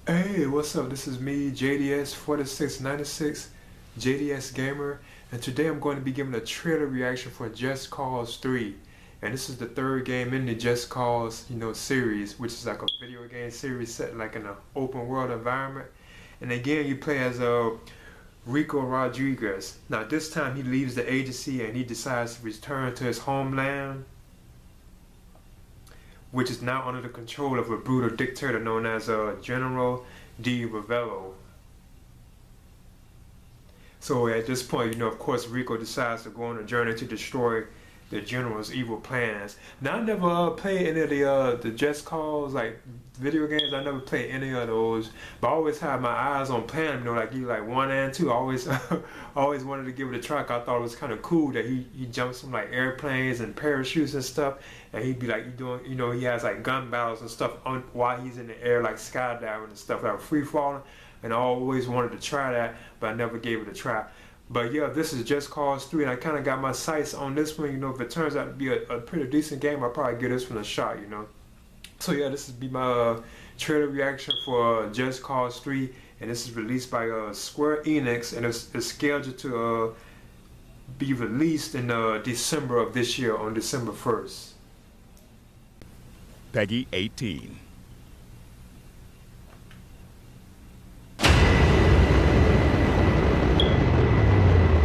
Hey, what's up? This is me, JDS4696, JDS Gamer, and today I'm going to be giving a trailer reaction for Just Cause 3. And this is the third game in the Just Cause, series, which is like a video game series set like in an open world environment. And again, you play as Rico Rodriguez. Now this time he leaves the agency and he decides to return to his homeland, which is now under the control of a brutal dictator known as General Di Ravello. So at this point, of course, Rico decides to go on a journey to destroy the general's evil plans. Now, I never played any of the Just Cause like video games. I never played any of those, but I always had my eyes on playing them. Like 1 and 2. I always, always wanted to give it a try. I thought it was kind of cool that he jumps from like airplanes and parachutes and stuff, and he'd be like doing, he has like gun battles and stuff on while he's in the air, like skydiving and stuff, like free falling. And I always wanted to try that, but I never gave it a try. But yeah, this is Just Cause 3, and I kind of got my sights on this one. If it turns out to be a pretty decent game, I'll probably give this one a shot, So yeah, this will be my trailer reaction for Just Cause 3, and this is released by Square Enix, and it's scheduled to be released in December of this year, on December 1st. Peggy 18.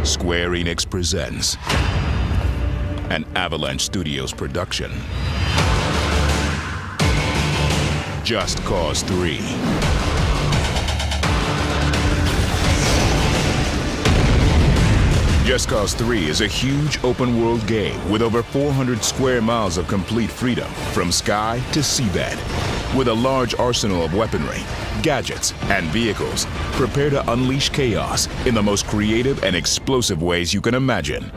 Square Enix presents an Avalanche Studios production. Just Cause 3. Just Cause 3 is a huge open-world game with over 400 square miles of complete freedom from sky to seabed. With a large arsenal of weaponry, gadgets, and vehicles, prepare to unleash chaos in the most creative and explosive ways you can imagine.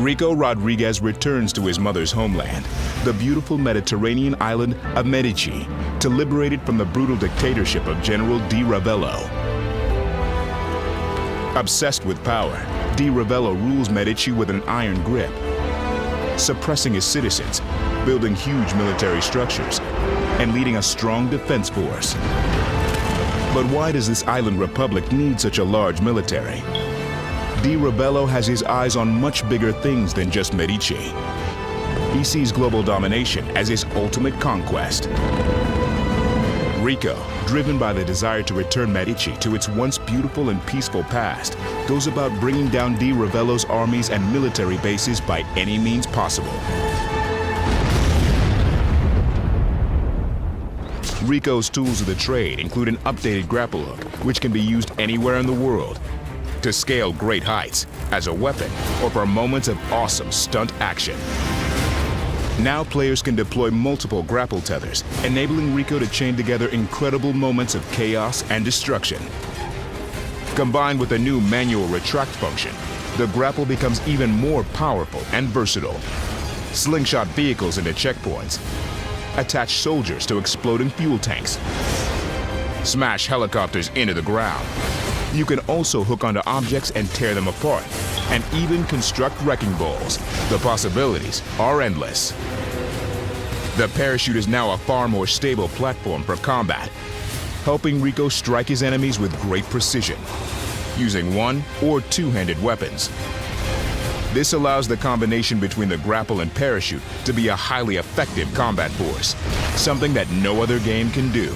Rico Rodriguez returns to his mother's homeland, the beautiful Mediterranean island of Medici, to liberate it from the brutal dictatorship of General Di Ravello. Obsessed with power, Di Ravello rules Medici with an iron grip, suppressing his citizens, building huge military structures, and leading a strong defense force. But why does this island republic need such a large military? Di Ravello has his eyes on much bigger things than just Medici. He sees global domination as his ultimate conquest. Rico, driven by the desire to return Medici to its once beautiful and peaceful past, goes about bringing down Di Ravello's armies and military bases by any means possible. Rico's tools of the trade include an updated grapple hook, which can be used anywhere in the world, to scale great heights, as a weapon, or for moments of awesome stunt action. Now players can deploy multiple grapple tethers, enabling Rico to chain together incredible moments of chaos and destruction. Combined with a new manual retract function, the grapple becomes even more powerful and versatile. Slingshot vehicles into checkpoints, attach soldiers to exploding fuel tanks, smash helicopters into the ground. You can also hook onto objects and tear them apart, and even construct wrecking balls. The possibilities are endless. The parachute is now a far more stable platform for combat, helping Rico strike his enemies with great precision, using one- or two-handed weapons. This allows the combination between the grapple and parachute to be a highly effective combat force, something that no other game can do.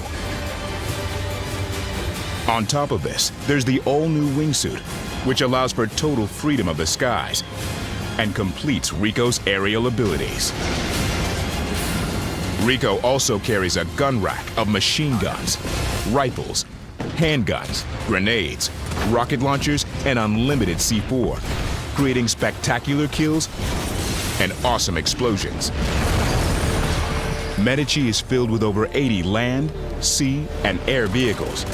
On top of this, there's the all-new wingsuit, which allows for total freedom of the skies and completes Rico's aerial abilities. Rico also carries a gun rack of machine guns, rifles, handguns, grenades, rocket launchers, and unlimited C4, creating spectacular kills and awesome explosions. Medici is filled with over 80 land, sea, and air vehicles,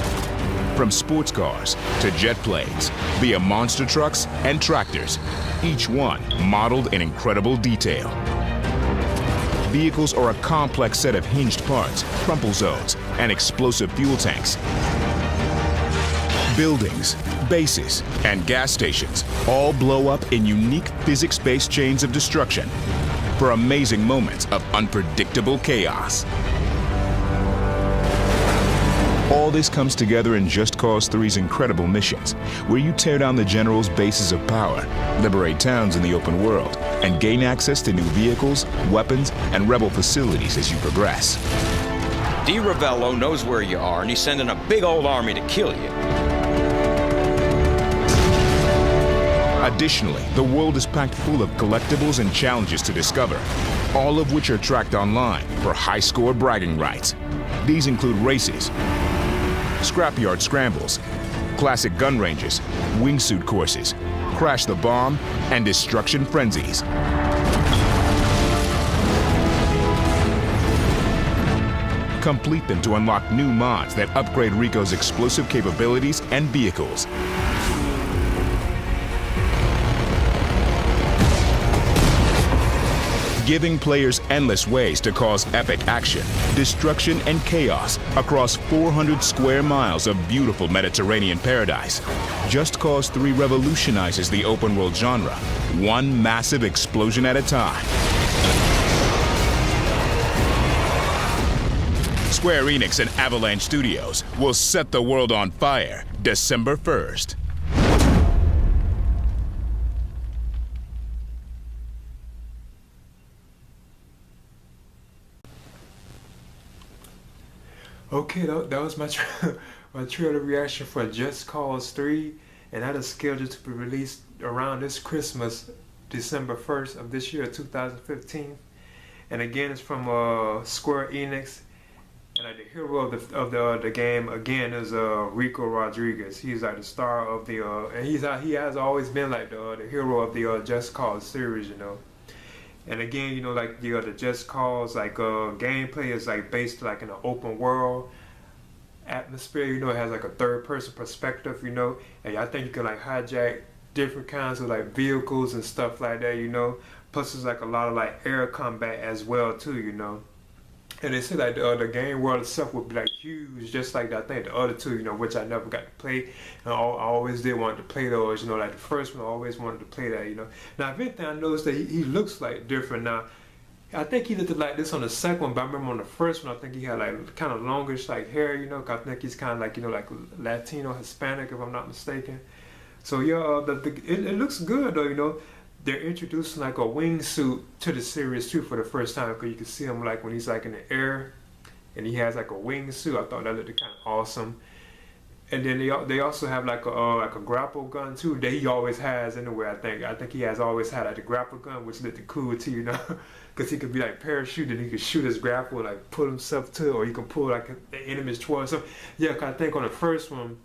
from sports cars to jet planes, via monster trucks and tractors, each one modeled in incredible detail. Vehicles are a complex set of hinged parts, crumple zones, and explosive fuel tanks. Buildings, bases, and gas stations all blow up in unique physics-based chains of destruction for amazing moments of unpredictable chaos. All this comes together in Just Cause 3's incredible missions, where you tear down the General's bases of power, liberate towns in the open world, and gain access to new vehicles, weapons, and rebel facilities as you progress. D. Ravello knows where you are, and he's sending a big old army to kill you. Additionally, the world is packed full of collectibles and challenges to discover, all of which are tracked online for high-score bragging rights. These include races, scrapyard scrambles, classic gun ranges, wingsuit courses, crash the bomb, and destruction frenzies. Complete them to unlock new mods that upgrade Rico's explosive capabilities and vehicles. Giving players endless ways to cause epic action, destruction, and chaos across 400 square miles of beautiful Mediterranean paradise. Just Cause 3 revolutionizes the open world genre, one massive explosion at a time. Square Enix and Avalanche Studios will set the world on fire December 1st. Okay, that was my my trailer reaction for Just Cause 3, and that is scheduled to be released around this Christmas, December 1st of this year, 2015. And again, it's from Square Enix, and the hero of the game again is Rico Rodriguez. He's like the star of the and he has always been like the hero of the Just Cause series, you know. And again, you know, like the Just Cause, like gameplay is like based like in an open world atmosphere. You know, it has like a third-person perspective. You know, and I think you can like hijack different kinds of like vehicles and stuff like that. You know, plus there's like a lot of like air combat as well too. You know, and they say like the game world itself would be like huge, just like I think the other two. You know, which I never got to play. And I always did want to play those. You know, like the first one, I always wanted to play that. You know, now if anything, I noticed that he looks like different now. I think he looked like this on the second one, but I remember on the first one, I think he had like kind of longish like hair. You know, 'cause I think he's kind of like, you know, like Latino, Hispanic, if I'm not mistaken. So yeah, it looks good though. You know. They're introducing like a wingsuit to the series too for the first time, because you can see him like when he's like in the air and he has like a wingsuit. I thought that looked kind of awesome. And then they also have like a grapple gun too that he always has anyway. I think he has always had like the grapple gun, which looked cool too, you know, because he could be like parachuted. He could shoot his grapple, like pull himself to it, or he can pull like the enemies towards him. Yeah, 'cause I think on the first one,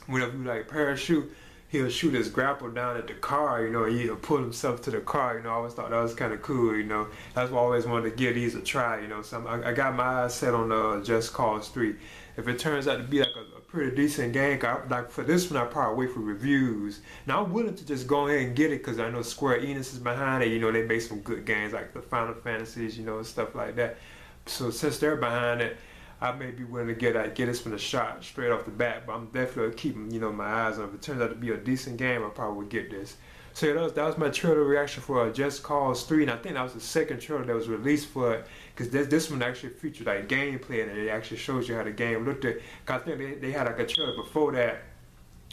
whenever you like parachute, he'll shoot his grapple down at the car, you know, and he'll pull himself to the car, you know. I always thought that was kind of cool, you know. That's why I always wanted to give these a try, you know. So I got my eyes set on Just Cause 3. If it turns out to be like a pretty decent game, like for this one, I'll probably wait for reviews. Now, I'm willing to just go ahead and get it because I know Square Enix is behind it. You know, they make some good games like the Final Fantasies, you know, and stuff like that. So since they're behind it, I may be willing to get this one a shot straight off the bat, but I'm definitely keeping, you know, my eyes on it. If it turns out to be a decent game, I probably would get this. So yeah, that was my trailer reaction for Just Cause 3, and I think that was the second trailer that was released for it, because this one actually featured like gameplay, and it actually shows you how the game looked at. Cause I think they had like a trailer before that,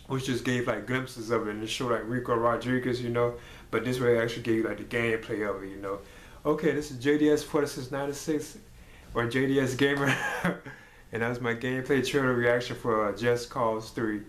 which just gave like glimpses of it, and it showed like Rico Rodriguez, you know, but this way actually gave you like the gameplay of it, you know. Okay, this is JDS 4696. Or JDS Gamer, and that was my gameplay trailer reaction for Just Cause 3.